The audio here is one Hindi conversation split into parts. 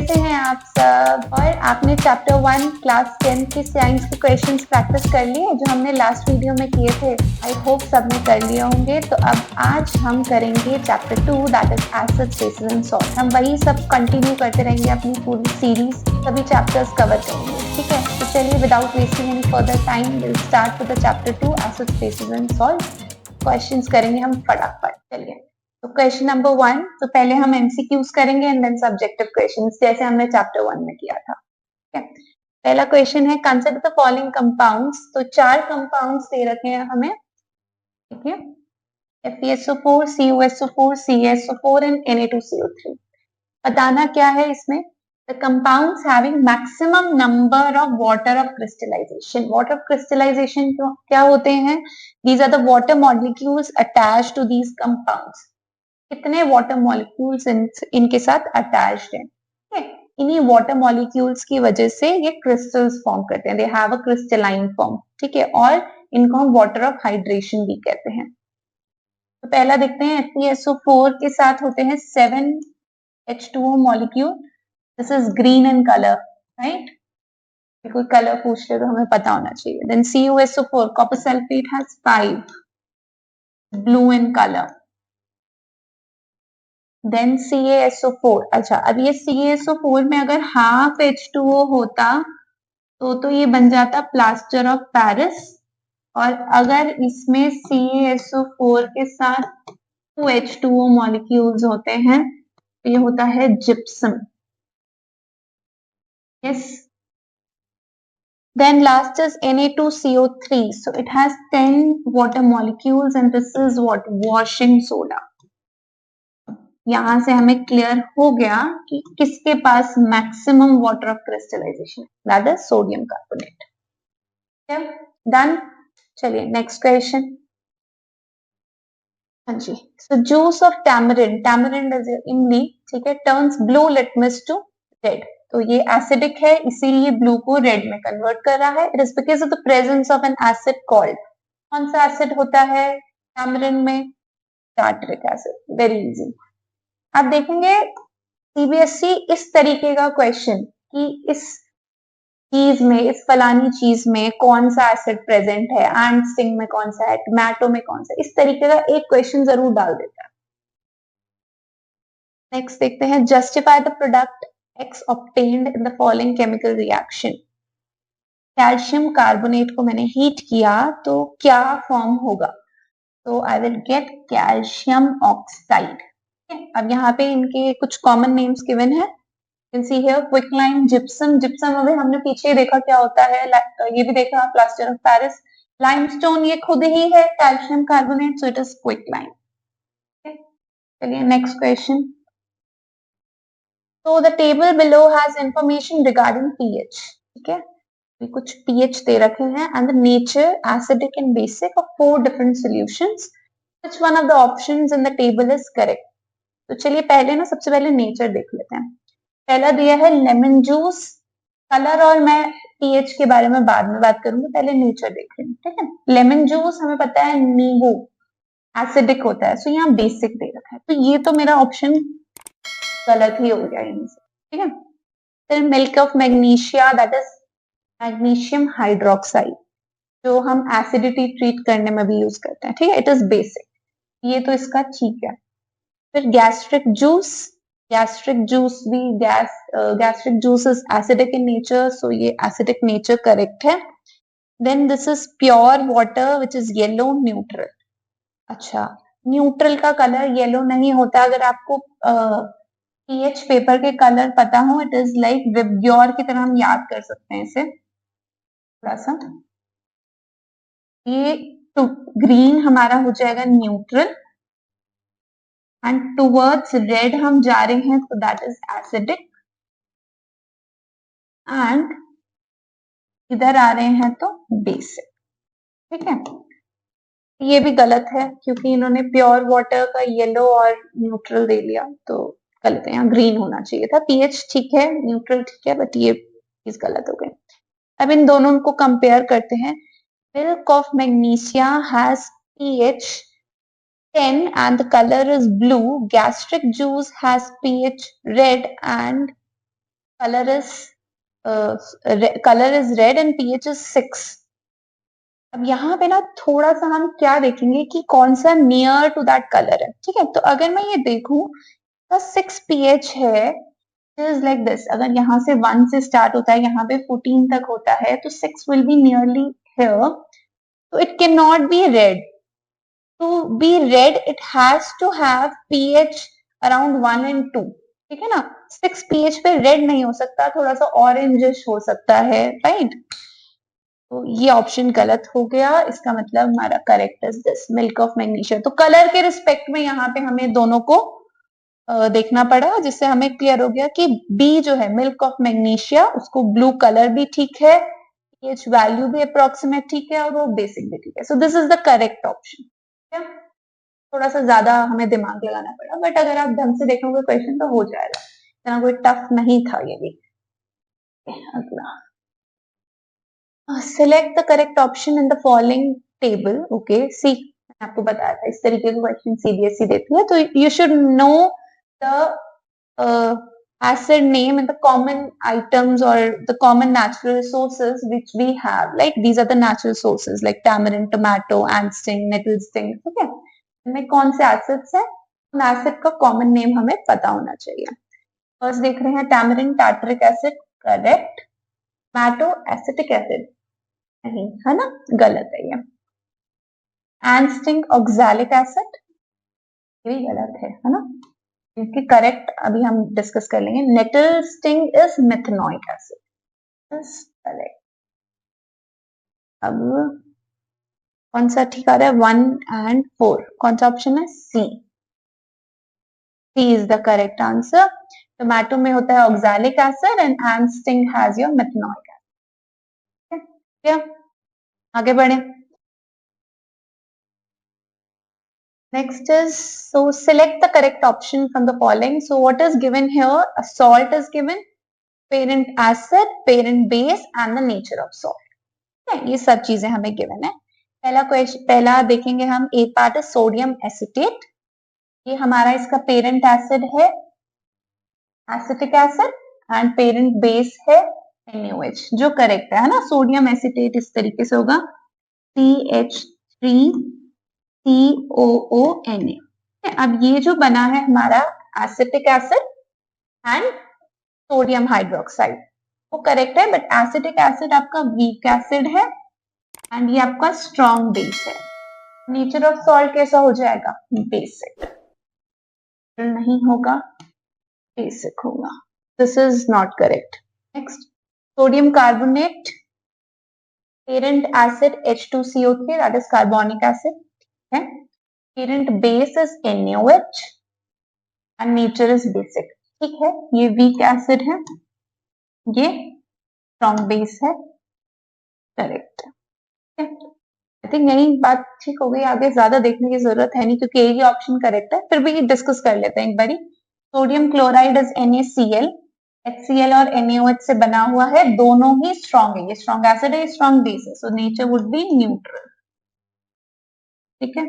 कैसे हैं आप सब? और आपने चैप्टर 1 क्लास 10 की साइंस के क्वेश्चंस प्रैक्टिस कर लिए जो हमने लास्ट वीडियो में किए थे? आई होप सबने कर लिए होंगे। तो अब आज हम करेंगे chapter 2 that is acids, basis and salt. हम वही सब कंटिन्यू करते रहेंगे, अपनी पूरी सीरीज सभी चैप्टर्स कवर करेंगे, ठीक है? तो चलिए without wasting any further time will start with the chapter 2 acids, basis and salt. Questions करेंगे हम फटाफट। चलिए, तो क्वेश्चन नंबर 1, तो पहले हम एमसीक्यूज करेंगे एंड देन सब्जेक्टिव क्वेश्चंस जैसे हमने चैप्टर 1 में किया था। ठीक है, पहला क्वेश्चन है कंसीडर द फॉलोइंग कंपाउंड्स। तो 4 कंपाउंड्स दे रखे हैं हमें, ठीक है, FeSO4, CuSO4, CaSO4 and Na2CO3। बताना क्या है इसमें? The compounds having maximum number of water of crystallization. Water of crystallization क्या होते हैं? These are the water molecules attached to these compounds. कितने वाटर मॉलिक्यूल्स इनके साथ अटैच्ड हैं, ठीक है? इन्हीं वाटर मॉलिक्यूल्स की वजह से ये क्रिस्टल्स फॉर्म करते हैं, they have a crystalline form, ठीक है? और इनको हम वाटर ऑफ हाइड्रेशन भी कहते हैं। तो पहला देखते हैं, FeSO4 के साथ होते हैं 7 H2O molecule. This is green in colour, right? कोई कलर पूछ ले तो हमें पता होना चाहिए। Then CuSO4 copper sulphate has 5 blue in colour. Then CaSO4, अच्छा अब ये CaSO4 में अगर हाफ H2O होता तो ये बन जाता प्लास्टर ऑफ पेरिस, और अगर इसमें CaSO4 के साथ 2 H2O मॉलिक्यूल्स होते हैं तो ये होता है gypsum. Yes, then last is Na2CO3, so it has 10 water molecules and this is what, washing soda। यहां से हमें क्लियर हो गया कि किसके पास maximum water of crystallization, that is sodium carbonate. Done. चलिए नेक्स्ट क्वेश्चन। हाँ जी, so juice of tamarind, tamarind is इमली, ठीक है, turns blue litmus to red. तो ये एसिडिक है इसीलिए ब्लू को रेड में कन्वर्ट कर रहा है। It is because of the presence of N acid called, कौन सा एसिड होता है टैमरिंड में? Tartaric acid. Very easy. आप देखेंगे सीबीएसई इस तरीके का क्वेश्चन कि इस चीज में, इस फलानी चीज में कौन सा एसिड प्रेजेंट है, एंड स्टिंग में कौन सा है, टोमेटो में कौन सा, इस तरीके का एक क्वेश्चन जरूर डाल देता है। नेक्स्ट देखते हैं, justify the product x obtained in the following chemical reaction. Calcium carbonate को मैंने हीट किया तो क्या फॉर्म होगा? तो I will get calcium oxide. अब यहाँ पे इनके कुछ कॉमन नेम्स गिवन है, can see here quicklime, gypsum. Gypsum अभी हमने पीछे देखा क्या होता है, ये भी देखा प्लास्टर ऑफ पेरिस। लाइमस्टोन ये खुद ही है calcium carbonate, so it is quicklime. चलिए next question. So the table below has information regarding pH, ठीक है, कुछ pH दे रखे हैं and the nature, acidic and basic of 4 different solutions. Which one of the options in the table is correct? तो चलिए पहले ना सबसे पहले नेचर देख लेते हैं। पहला दिया है लेमन जूस, कलर और मैं pH के बारे में बाद में बात करूंगी, पहले नेचर देख लेंगे, ठीक है। लेमन जूस हमें पता है नींबू एसिडिक होता है, सो यहाँ बेसिक दे रखा है, तो ये तो मेरा ऑप्शन गलत ही हो गया इनमें से, ठीक है। फिर milk of magnesia, that is magnesium hydroxide, जो हम एसिडिटी ट्रीट करने में भी यूज करते हैं, ठीक है, इट इज बेसिक, ये तो इसका ठीक है। फिर गैस्ट्रिक जूस, गैस्ट्रिक जूस भी gastric juice is acidic in nature, so ये एसिडिक नेचर करेक्ट है। Then this is pure water which is yellow neutral. अच्छा, न्यूट्रल का कलर येलो नहीं होता, अगर आपको पीएच पेपर के कलर पता हो, इट इज लाइक विबग्योर की तरह हम याद कर सकते हैं इसे थोड़ा सा। ये तो ग्रीन हमारा हो जाएगा न्यूट्रल एंड टुवर्ड्स रेड हम जा रहे हैं, तो दैट इज एसिडिक, एंड इधर आ रहे हैं तो बेसिक, ठीक है। ये भी गलत है क्योंकि इन्होंने प्योर वाटर का येलो और न्यूट्रल दे लिया, तो गलत है, यहाँ ग्रीन होना चाहिए था। पीएच ठीक है, न्यूट्रल ठीक है, बट ये चीज गलत हो गई। अब इन दोनों को कंपेयर करते हैं। Milk of magnesia has pH 10 and the color is blue. Gastric juice has pH red and color is red and pH is 6. अब यहाँ पे ना थोड़ा सा हम क्या देखेंगे कि कौन सा नियर टू दैट कलर है, ठीक है। तो अगर मैं ये देखूं तो 6 pH है, इज लाइक दिस। अगर यहाँ से 1 से स्टार्ट होता है, यहाँ पे 14 तक होता है, तो 6 विल बी नियरली हियर, तो it can not be red. To be red, it has to have pH around 1 and 2, ठीक है ना। 6 pH पे रेड नहीं हो सकता, थोड़ा सा ऑरेंजिश हो सकता है, राइट। तो ये ऑप्शन गलत हो गया, इसका मतलब हमारा correct is this, milk of magnesia. तो कलर के रिस्पेक्ट में यहाँ पे हमें दोनों को देखना पड़ा, जिससे हमें क्लियर हो गया कि बी जो है मिल्क ऑफ मैग्नीशिया, उसको ब्लू कलर भी ठीक है, pH वैल्यू भी अप्रोक्सीमेट ठीक है, और वो बेसिक भी ठीक है। So this is the correct option. थोड़ा सा ज्यादा हमें दिमाग लगाना पड़ा, बट अगर आप ढंग से देखोगे क्वेश्चन तो हो जाएगा, इतना कोई टफ नहीं था ये भी। अगला, select the correct option in the following table. Okay, see मैंने आपको बताया था इस तरीके के क्वेश्चन सीबीएसई देती है, तो you should know the acid name and the common items or the common natural resources which we have, like these are the natural sources like tamarind, tomato, ant sting, nettle sting, ठीक है। इनमें कौन से एसिड्स हैं, उन एसिड का कॉमन नेम हमें पता होना चाहिए। फर्स्ट देख रहे हैं tamarind tartaric acid, correct. Tomato acetic acid, नहीं है ना, गलत है ये। एंड स्टिंग ऑक्सैलिक एसिड, ये भी गलत है ना। इसके करेक्ट अभी हम डिस्कस कर लेंगे। Nettle sting is methanoic acid, correct. अब कौन सा ठीक आ रहा है, 1 and 4, कौन सा ऑप्शन है, C. C is the correct answer. Tomato में होता है oxalic acid and and sting has your methanoic acid. क्या, आगे बढ़े। Next is, so select the correct option from the following. So what is given here, a salt is given, parent acid, parent base and the nature of salt, ये सब चीजें हमें गिवन है। पहला क्वेश्चन, पहला देखेंगे हम, ए पार्ट है सोडियम एसिटेट, ये हमारा इसका पेरेंट एसिड है acetic acid and parent base है NaOH, जो करेक्ट है ना। सोडियम एसिटेट इस तरीके से होगा CH3COONA। अब ये जो बना है हमारा acetic acid and sodium hydroxide, वो करेक्ट है, बट एसिटिक एसिड आपका वीक एसिड है एंड ये आपका स्ट्रॉन्ग बेस है। नेचर ऑफ सॉल्ट कैसा हो जाएगा, बेसिक नहीं होगा, बेसिक होगा। This is not correct. Next, sodium carbonate, parent acid H2CO3, that is carbonic acid है। Parent base is NaOH and nature is basic, ठीक है। ये वीक एसिड है, ये स्ट्रॉन्ग बेस है, करेक्ट। आई थिंक यही बात ठीक हो गई, आगे ज्यादा देखने की जरूरत है नहीं, क्योंकि यही ऑप्शन करेक्ट है। फिर भी डिस्कस कर लेते हैं एक बारी। Sodium chloride is NaCl, HCl और NaOH से बना हुआ है, दोनों ही स्ट्रॉन्ग है, ये स्ट्रॉन्ग एसिड है, स्ट्रॉन्ग बेस है, so nature would be neutral, ठीक है।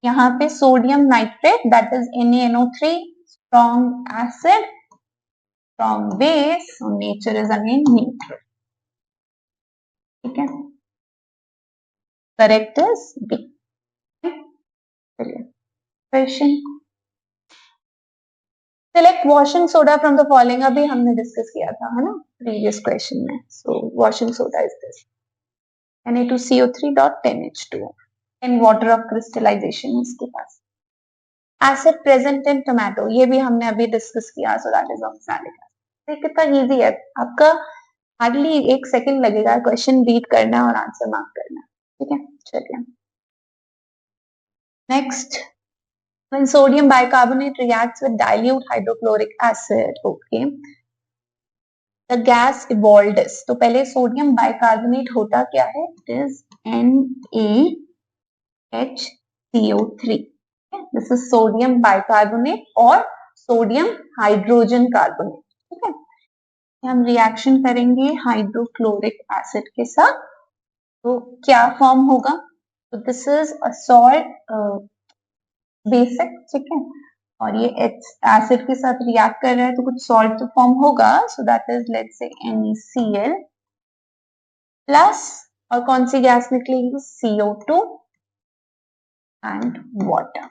यहाँ पे sodium nitrate, that is NaNO3, strong acid, strong base, so nature is again neutral, ठीक है। Correct is B. चलिए question, select washing soda from the following, अभी हमने डिस्कस किया था है ना प्रीवियस क्वेश्चन में। So washing soda is this Na2CO3.10H2O and water of crystallization इसके पास। एसिड प्रेजेंट इन टोमेटो, ये भी हमने अभी डिस्कस किया, so that is oxalic acid. कितना इजी है, आपका हार्डली 1 सेकंड लगेगा क्वेश्चन रीड करना और आंसर मार्क करना, ठीक है। चलिए next, when sodium bicarbonate reacts with dilute hydrochloric acid, okay, the gas evolved is, तो पहले सोडियम बाइकार्बोनेट होता क्या है, it is NaHCO3, this is sodium bicarbonate और सोडियम हाइड्रोजन कार्बोनेट, ठीक है। हम रिएक्शन करेंगे हाइड्रोक्लोरिक एसिड के साथ, तो क्या फॉर्म होगा, तो this is a salt basic, ठीक है, और ये एसिड के साथ रिएक्ट कर रहा है तो कुछ सॉल्ट तो फॉर्म होगा, सो that is let's say NeCl plus, और कौन सी गैस निकलेगी, CO2 एंड वाटर।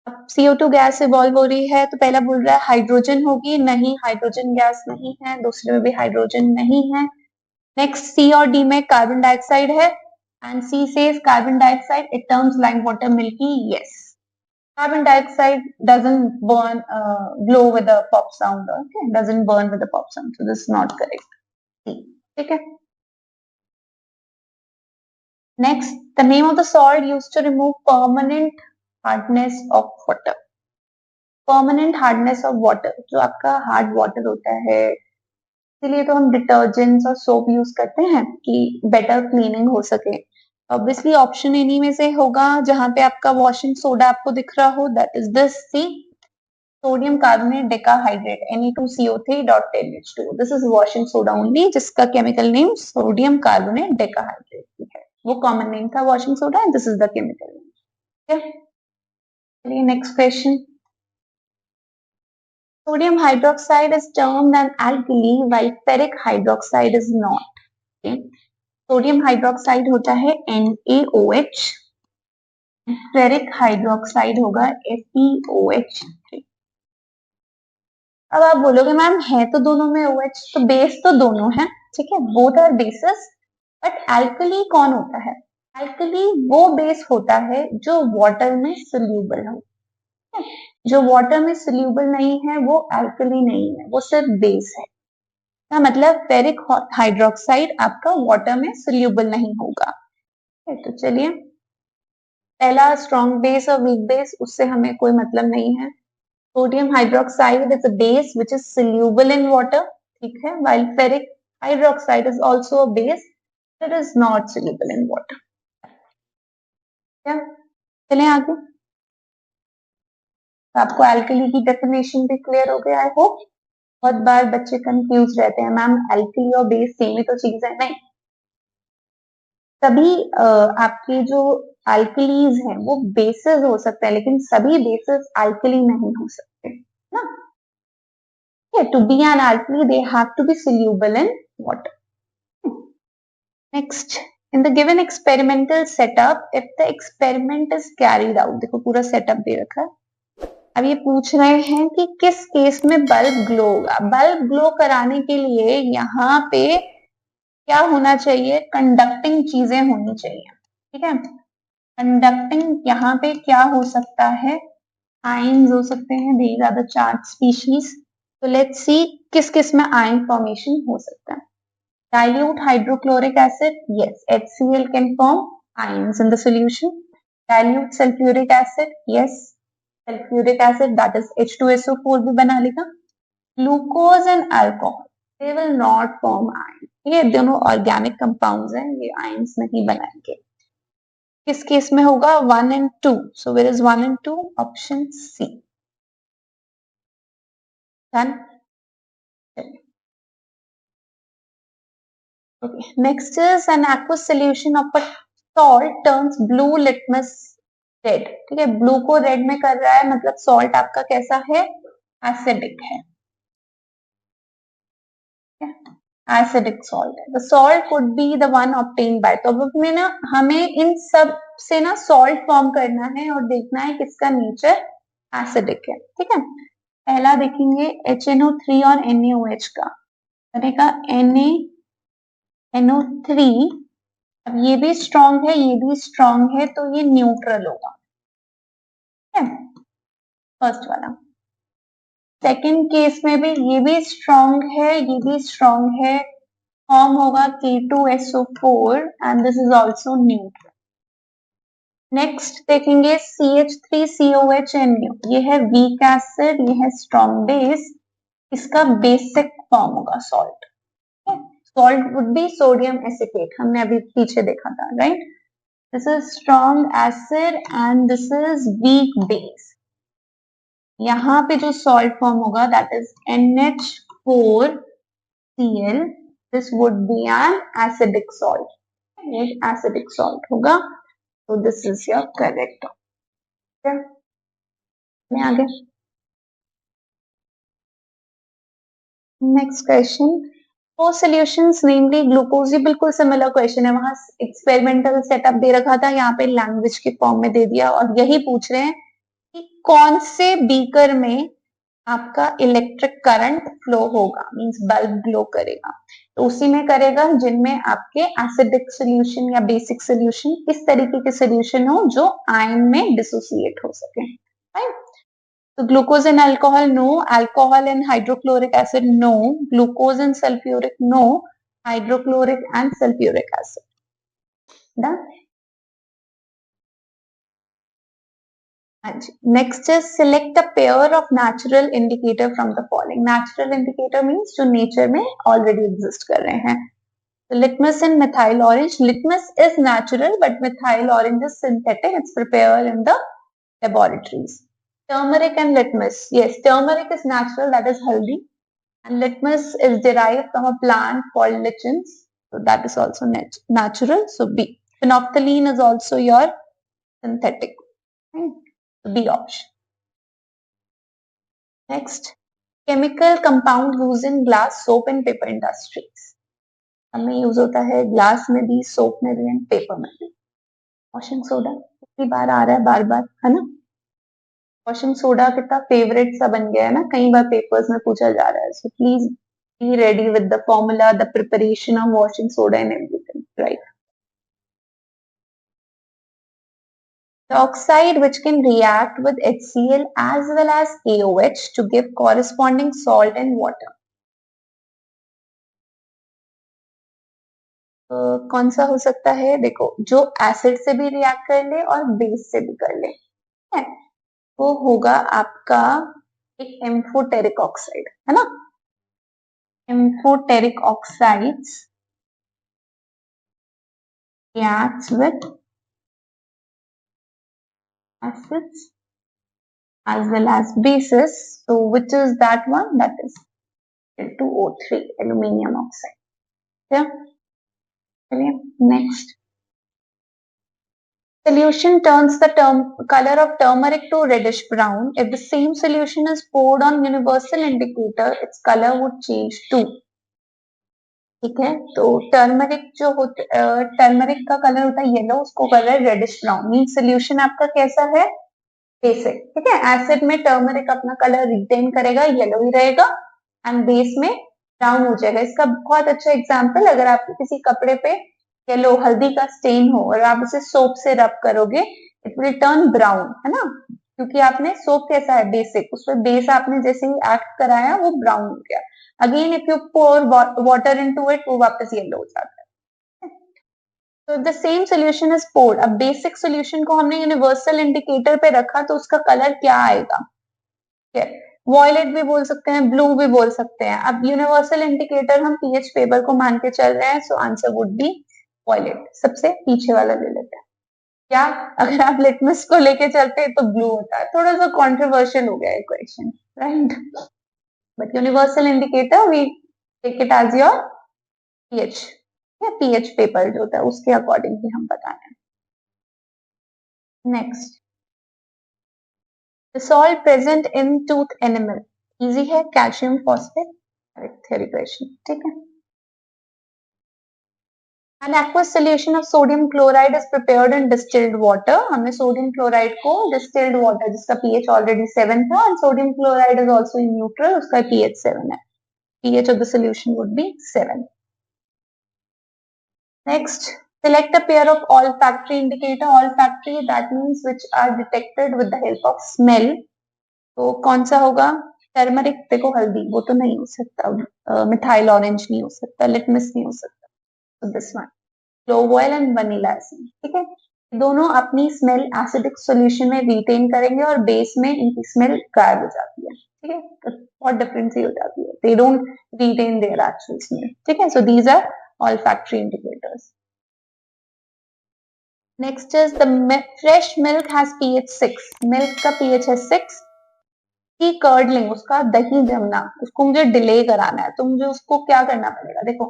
अब CO2 गैस इवॉल्व हो रही है तो पहला बोल रहा है हाइड्रोजन होगी, नहीं हाइड्रोजन गैस नहीं है, दूसरे में भी हाइड्रोजन नहीं है। नेक्स्ट C और D में कार्बन डाइऑक्साइड है and C says carbon dioxide it turns lime water milky, yes. Carbon dioxide doesn't burn, glow with a pop sound, okay? Doesn't burn with a pop sound, so this is not correct. ठीक है. Next, the name of the salt used to remove permanent hardness of water. Permanent hardness of water, जो आपका hard water होता है, इसीलिए तो हम डिटर्जेंट्स और सोप यूज करते हैं कि बेटर क्लीनिंग हो सके। ऑब्वियसली ऑप्शन इन्हीं में से होगा जहां पे आपका वॉशिंग सोडा आपको दिख रहा हो, that is this C, sodium carbonate decahydrate Na2CO3.10H2, this is washing soda only, जिसका chemical name sodium carbonate decahydrate है, वो कॉमन नेम था washing soda and this is the chemical name. चलिए next question. Sodium hydroxide is termed an alkali while ferric hydroxide is not. Okay? Sodium hydroxide होता है NaOH, ferric hydroxide होगा FeOH3। अब आप बोलोगे मैम है तो दोनों में OH, तो बेस तो दोनों है, ठीक है, both are bases, but alkali कौन होता है? एल्कली वो बेस होता है जो वाटर में सोल्यूबल हो, जो वाटर में सोल्यूबल नहीं है वो एल्कली नहीं है, वो सिर्फ बेस है। का मतलब फेरिक हाइड्रोक्साइड आपका वाटर में सोल्यूबल नहीं होगा। तो चलिए, पहला स्ट्रॉन्ग बेस और वीक बेस, उससे हमें कोई मतलब नहीं है। Sodium hydroxide is a base which is soluble in water, ठीक है, while ferric hydroxide is also a base that is not soluble in water. क्या चलें आगे? तो आपको एल्कली की डेफिनेशन भी क्लियर हो गया, आई होप। बहुत बार बच्चे कंफ्यूज रहते हैं, मैम एल्कली और बेस सेम ही तो चीज है, नहीं। सभी आपके जो एल्कलीज हैं वो बेसेस हो सकते हैं, लेकिन सभी बेसेस एल्कली नहीं हो सकते ना। To be an alkali they have to be soluble in water. Next, in the given experimental setup, if the experiment is carried out, देखो पूरा सेटअप दे रखा है। अब ये पूछ रहे हैं कि किस केस में बल्ब ग्लो होगा। बल्ब ग्लो कराने के लिए यहाँ पे क्या होना चाहिए? कंडक्टिंग चीजें होनी चाहिए, ठीक है। कंडक्टिंग यहाँ पे क्या हो सकता है? आयंस हो सकते हैं, these are the charged species. तो लेट्स सी किस किस में आयन फॉर्मेशन हो सकता है। Dilute hydrochloric acid, yes, HCl can form ions in the solution. Dilute sulfuric acid, yes, sulfuric acid that is H2SO4 भी बना लेगा। Glucose and alcohol, they will not form ions. ये दोनों ऑर्गेनिक कंपाउंड्स हैं, ये आयंस नहीं बनाएंगे। किस केस में होगा? 1 and 2. So where is 1 and 2? Option C. Done. Okay. Next is an aqueous solution of a salt turns blue litmus red. ठीक है, ब्लू को रेड में कर रहा है, मतलब सॉल्ट आपका कैसा है? एसिडिक है, एसिडिक सॉल्ट है। The salt could be the one obtained by, तो अब में ना हमें इन सब से ना सॉल्ट फॉर्म करना है और देखना है किसका नेचर एसिडिक है, ठीक है। पहला देखेंगे HNO3 और NaOH का, बनेगा NaNO3। अब ये भी स्ट्रॉन्ग है, ये भी स्ट्रॉन्ग है, तो ये न्यूट्रल होगा, ठीक है, फर्स्ट वाला। सेकेंड केस में भी ये भी स्ट्रॉन्ग है, ये भी स्ट्रॉन्ग है, फॉर्म होगा K2SO4 and this is also neutral. Next देखेंगे CH3COHNu, ये है वीक एसिड, ये है स्ट्रॉन्ग बेस, इसका बेसिक फॉर्म होगा salt. Salt would be sodium acetate, हमने अभी पीछे देखा था, right. This is strong acid and this is weak base. यहाँ पे जो सॉल्ट फॉर्म होगा that is NH4Cl, this would be an acidic salt, acidic salt होगा, so this is your correct. क्या मैं आगे नेक्स्ट क्वेश्चन, फोर सॉल्यूशंस नेमली ग्लूकोज, ये बिल्कुल सिमिलर क्वेश्चन है, वहां एक्सपेरिमेंटल सेटअप दे रखा था, यहाँ पे लैंग्वेज के फॉर्म में दे दिया और यही पूछ रहे हैं कि कौन से बीकर में आपका इलेक्ट्रिक करंट फ्लो होगा, मींस बल्ब ग्लो करेगा, तो उसी में करेगा जिनमें आपके एसिडिक सॉल्यूशन या बेसिक सॉल्यूशन इस तरीके के सॉल्यूशन हो जो आयन में डिसोसिएट हो सके, राइट। तो glucose and alcohol no, alcohol and hydrochloric acid no, glucose and sulphuric no, hydrochloric and sulphuric acid done. हाँ जी, next is select a pair of natural indicator from the following, natural indicator means जो नेचर में ऑलरेडी एग्जिस्ट कर रहे हैं, litmus and methyl orange, litmus is natural but methyl orange is synthetic, it's prepared in the laboratories. Turmeric and litmus, yes, turmeric is natural, that is haldi, and litmus is derived from a plant called lichens, so that is also natural, so B. Phenolphthalein is also your synthetic, right? B option. Next, chemical compound used in glass, soap and paper industries. हमें यूज होता है ग्लास में भी, सोप में भी एंड पेपर में भी। वॉशिंग सोडा कितनी बार आ रहा है, बार बार, है ना। वॉशिंग सोडा कितना फेवरेट सा बन गया है ना, कई बार पेपर्स में पूछा जा रहा है, so please be ready with the formula, the preparation of washing soda and everything, right. The oxide which can react with HCl as well as KOH to give corresponding salt and water. कौन सा हो सकता है, देखो जो एसिड से भी रिएक्ट कर ले और बेस से भी कर ले, है वो होगा आपका एक एम्फोटेरिक ऑक्साइड, है ना। Amphoteric oxides reacts with acids as well as bases, so which is that one, that is Al2O3, aluminium oxide. Yeah, next, solution turns the color of turmeric to reddish brown. If the same solution is poured on universal indicator, its color would change too. ठीक है, तो टर्मरिक जो होता टर्मरिक का कलर होता है येलो, उसको colour reddish brown, mean solution आपका कैसा है, बेसिक, ठीक है। एसिड में टर्मरिक अपना कलर रिटेन करेगा, येलो ही रहेगा, एंड बेस में ब्राउन हो जाएगा। इसका बहुत अच्छा एग्जांपल, अगर आपके किसी कपड़े पे येलो हल्दी का स्टेन हो और आप उसे सोप से रब करोगे, इट विल टर्न ब्राउन, है ना, क्योंकि आपने सोप कैसा है, बेसिक, उस पर बेस आपने जैसे ही एक्ट कराया वो ब्राउन हो गया। Again if you pour water into it, वो वापस येलो हो जाता है। तो the same solution is poured, अब बेसिक सोल्यूशन को हमने यूनिवर्सल इंडिकेटर पे रखा तो उसका कलर क्या आएगा, वॉयलेट भी बोल सकते हैं, ब्लू भी बोल सकते हैं। अब यूनिवर्सल इंडिकेटर हम पीएच पेपर को मान के चल रहे हैं, so answer would be violet, सबसे पीछे वाला ले लेते हैं। क्या अगर आप लिटमस को लेके चलते हैं तो ब्लू होता है, थोड़ा सा कॉन्ट्रोवर्शियल हो गया है question, right, but universal indicator we take it as your pH, या पीएच पेपर जो होता है उसके अकॉर्डिंग ही हम बता रहे हैं। Next, the salt present in tooth enamel, easy है, कैल्शियम फॉस्फेट, थ्योरी क्वेश्चन, ठीक है। An aqueous solution of sodium chloride is prepared in distilled water. हमने sodium chloride को distilled water जिसका pH already 7 था, and sodium chloride is also in neutral, उसका pH 7 है, pH of the solution would be 7. Next, select a pair of olfactory indicator. Olfactory, that means which are detected with the help of smell. तो कौन सा होगा, टर्मरिक, देखो हल्दी वो तो नहीं हो सकता, मिथाइल ऑरेंज नहीं हो सकता, लिटमस नहीं हो सकता, तो this one, clove oil and vanilla essence, ठीक है। दोनों अपनी स्मेल एसिडिक सॉल्यूशन में रिटेन करेंगे और बेस में इनकी स्मेल गायब हो जाती है, ठीक है, तो बहुत डिफरेंस ही हो जाती है, they don't retain their actual smell, ठीक है। So these are olfactory indicators. Next is the fresh milk has pH 6. Milk का pH है 6. की कर्डलिंग, उसका दही जमना, उसको मुझे डिले कराना है, तो मुझे उसको क्या करना पड़ेगा, देखो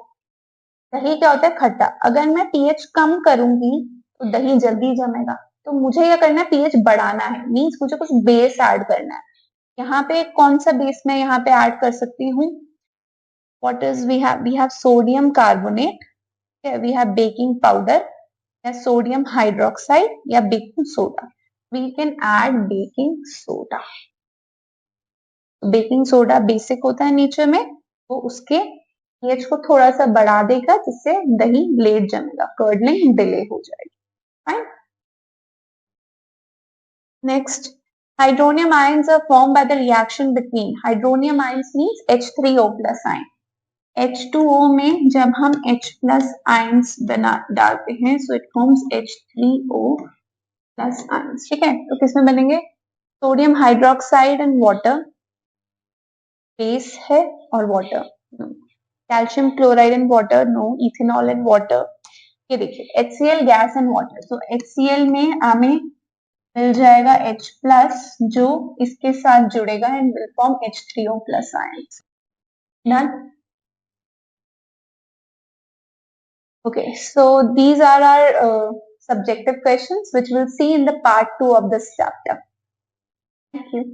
दही क्या होता है, खट्टा, अगर मैं pH कम करूंगी तो दही जल्दी जमेगा, तो मुझे क्या करना है, पीएच बढ़ाना है, मीन्स मुझे कुछ बेस ऐड करना है। यहाँ पे कौन सा बेस मैं यहाँ पे ऐड कर सकती हूँ? What is we have sodium carbonate, we have baking powder, या sodium hydroxide या baking soda. We can add baking soda. Baking soda basic होता है नेचर में, वो उसके pH को थोड़ा सा बढ़ा देगा जिससे दही लेट जमेगा, कर्डलिंग डिले हो जाएगी. Fine. Next, hydronium ions are formed by the reaction between, hydronium ions means H3O plus ion. H2O में जब हम H plus ions बना डालते हैं, so it forms H3O plus ions. ठीक है, तो किसमें बनेंगे? Sodium hydroxide and water, base है, और water, calcium chloride and water, no, ethanol and water. ये देखिए HCl गैस एंड वाटर, तो HCl में हमें मिल जाएगा H प्लस जो इसके साथ जुड़ेगा and will form H3O plus ions. Done? Okay, so these are our subjective questions which we'll see in the part 2 of this chapter. Thank you.